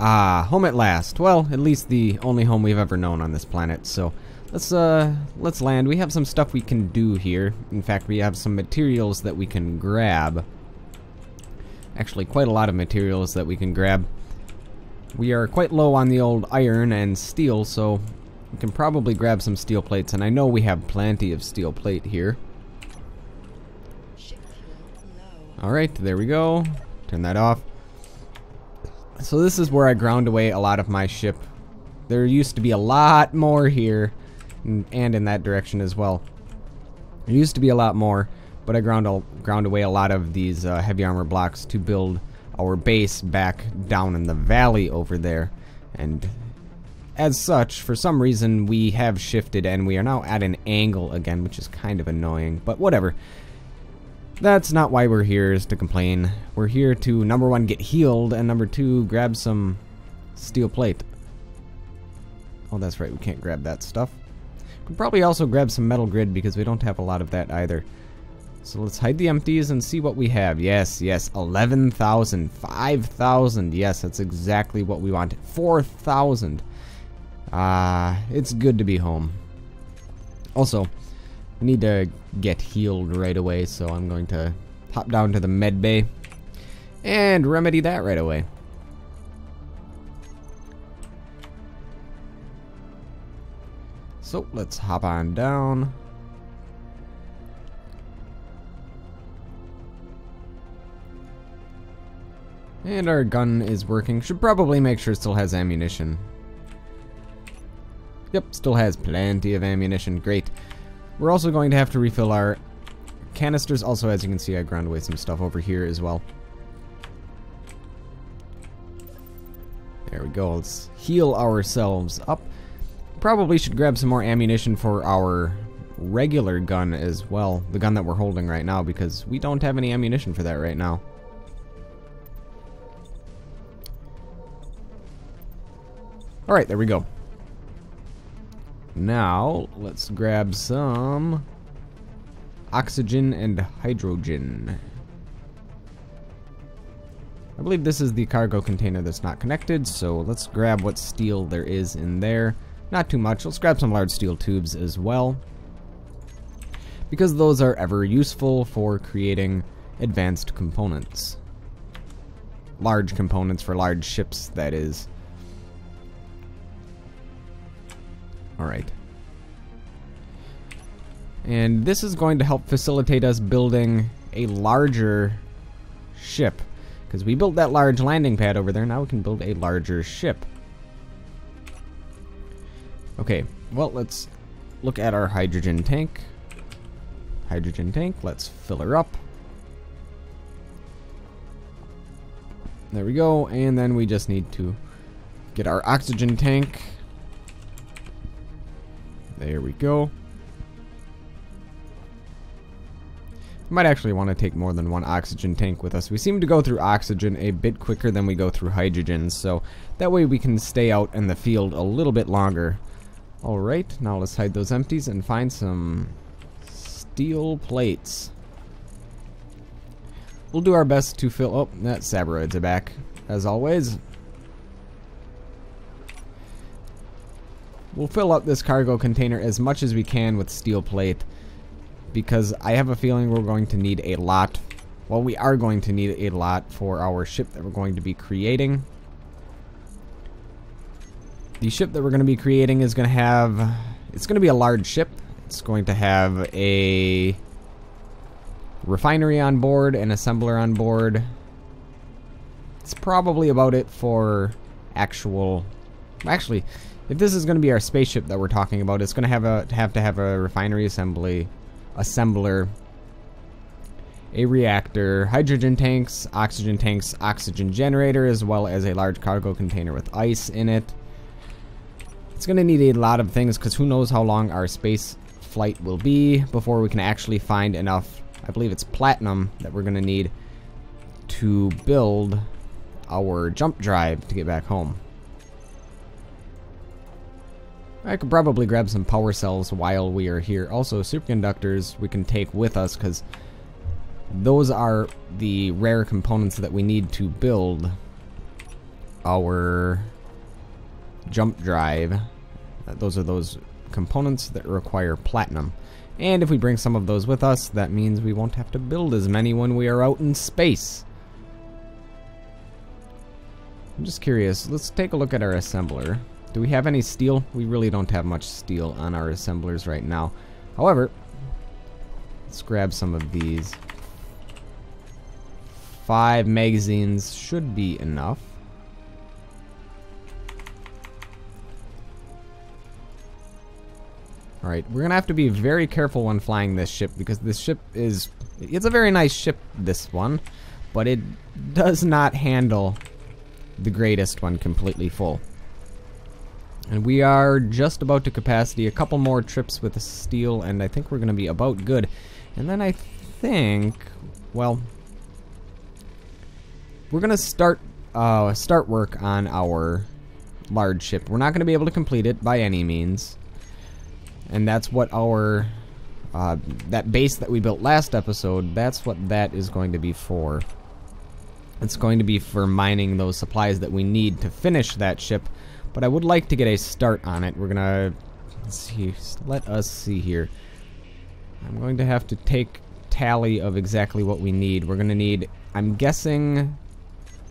Ah, home at last. Well, at least the only home we've ever known on this planet. So let's land. We have some stuff we can do here. In fact, we have some materials that we can grab. Actually, quite a lot of materials that we can grab. We are quite low on the old iron and steel, so we can probably grab some steel plates, and I know we have plenty of steel plate here. Alright, there we go. Turn that off. So this is where I ground away a lot of my ship. There used to be a lot more here, and in that direction as well. There used to be a lot more, but I ground away a lot of these heavy armor blocks to build our base back down in the valley over there. And as such, for some reason, we have shifted and we are now at an angle again, which is kind of annoying, but whatever. That's not why we're here, is to complain. We're here to, number one, get healed, and number two, grab some steel plate. Oh, that's right, we can't grab that stuff. We could probably also grab some metal grid, because we don't have a lot of that either. So let's hide the empties and see what we have. Yes, 11,000, 5,000. Yes, that's exactly what we want. 4,000. It's good to be home. Also, we need to get healed right away, so I'm going to hop down to the med bay and remedy that right away. So let's hop on down. And our gun is working. Should probably make sure it still has ammunition. Yep, still has plenty of ammunition. Great. We're also going to have to refill our canisters. Also, as you can see, I ground away some stuff over here as well. There we go. Let's heal ourselves up. Probably should grab some more ammunition for our regular gun as well. The gun that we're holding right now, because we don't have any ammunition for that right now. Alright, there we go. Now, let's grab some oxygen and hydrogen. I believe this is the cargo container that's not connected, so let's grab what steel there is in there. Not too much. Let's grab some large steel tubes as well, because those are ever useful for creating advanced components. Large components for large ships, that is. Alright. And this is going to help facilitate us building a larger ship. Because we built that large landing pad over there, now we can build a larger ship. Okay, well, let's look at our hydrogen tank. Hydrogen tank, let's fill her up. There we go, and then we just need to get our oxygen tank. There we go. We might actually want to take more than one oxygen tank with us. We seem to go through oxygen a bit quicker than we go through hydrogen, so that way we can stay out in the field a little bit longer. Alright, now let's hide those empties and find some steel plates. We'll do our best to fill... Oh, that Sabaroids are back, as always. We'll fill up this cargo container as much as we can with steel plate, because I have a feeling we're going to need a lot. Well, we are going to need a lot for our ship that we're going to be creating. The ship that we're going to be creating is going to have... It's going to be a large ship. It's going to have a refinery on board, an assembler on board. It's probably about it for actual... Actually, if this is going to be our spaceship that we're talking about, it's going to have to have a refinery assembler, a reactor, hydrogen tanks, oxygen generator, as well as a large cargo container with ice in it. It's going to need a lot of things, because who knows how long our space flight will be before we can actually find enough, I believe it's platinum, that we're going to need to build our jump drive to get back home. I could probably grab some power cells while we are here. Also, superconductors we can take with us, because those are the rare components that we need to build our jump drive. Those are those components that require platinum. And if we bring some of those with us, that means we won't have to build as many when we are out in space. I'm just curious. Let's take a look at our assembler. Do we have any steel? We really don't have much steel on our assemblers right now. However, let's grab some of these. 5 magazines should be enough. Alright, we're gonna have to be very careful when flying this ship, because this ship is... It's a very nice ship, this one, but it does not handle the greatest when completely full. And we are just about to capacity. A couple more trips with the steel, and I think we're gonna be about good. And then I think... Well... We're gonna start work on our large ship. We're not gonna be able to complete it by any means. And that's what our, that base that we built last episode, that's what that is going to be for. It's going to be for mining those supplies that we need to finish that ship. But I would like to get a start on it. We're gonna, let us see here. I'm going to have to take tally of exactly what we need. We're gonna need, I'm guessing,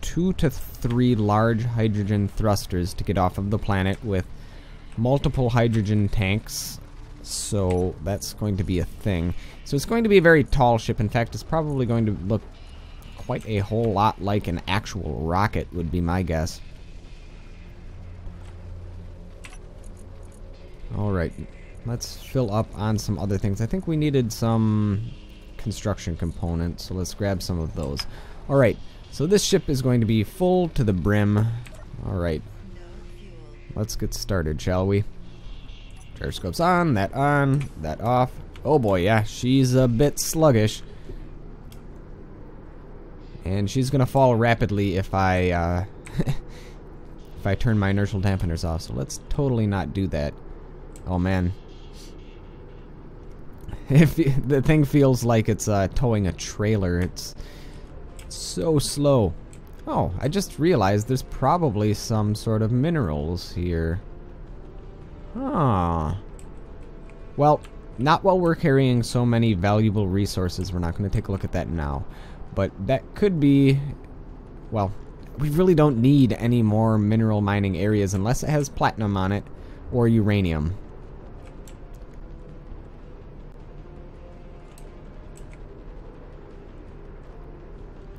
2 to 3 large hydrogen thrusters to get off of the planet with multiple hydrogen tanks. So that's going to be a thing. So it's going to be a very tall ship. In fact, it's probably going to look quite a whole lot like an actual rocket, would be my guess. Alright, let's fill up on some other things. I think we needed some construction components, so let's grab some of those. Alright, so this ship is going to be full to the brim. Alright, let's get started, shall we? Gyroscope's on, that off. Oh boy, yeah, she's a bit sluggish. And she's gonna fall rapidly if I, if I turn my inertial dampeners off, so let's totally not do that. Oh man. If the thing feels like it's towing a trailer, it's so slow. Oh, I just realized there's probably some sort of minerals here. Ah. Well, not while we're carrying so many valuable resources. We're not going to take a look at that now. But that could be... Well, we really don't need any more mineral mining areas unless it has platinum on it or uranium.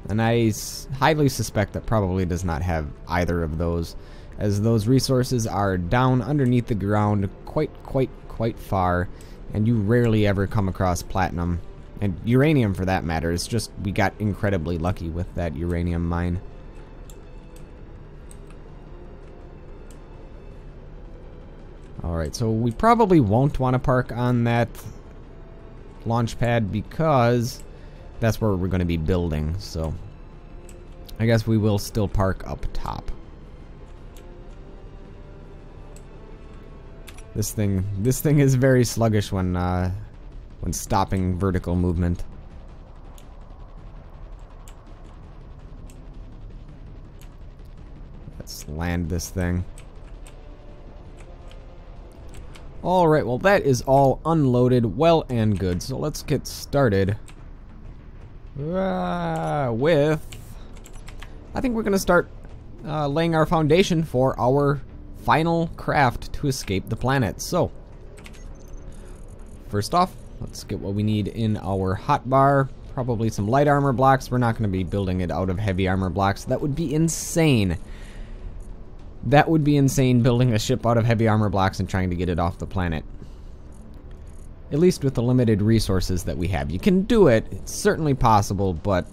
And I highly suspect that probably does not have either of those, as those resources are down underneath the ground quite far, and you rarely ever come across platinum. And uranium, for that matter. It's just we got incredibly lucky with that uranium mine. Alright, so we probably won't want to park on that launch pad because that's where we're going to be building, so I guess we will still park up top. This thing is very sluggish when stopping vertical movement. Let's land this thing. Alright, well that is all unloaded, well and good. So let's get started with... I think we're going to start laying our foundation for our final craft to escape the planet. So, first off, let's get what we need in our hotbar. Probably some light armor blocks. We're not going to be building it out of heavy armor blocks. That would be insane. That would be insane, building a ship out of heavy armor blocks and trying to get it off the planet. At least with the limited resources that we have. You can do it. It's certainly possible, but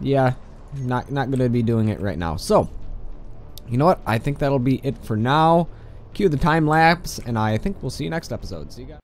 yeah, not going to be doing it right now. So, you know what? I think that'll be it for now. Cue the time lapse, and I think we'll see you next episode. See you guys.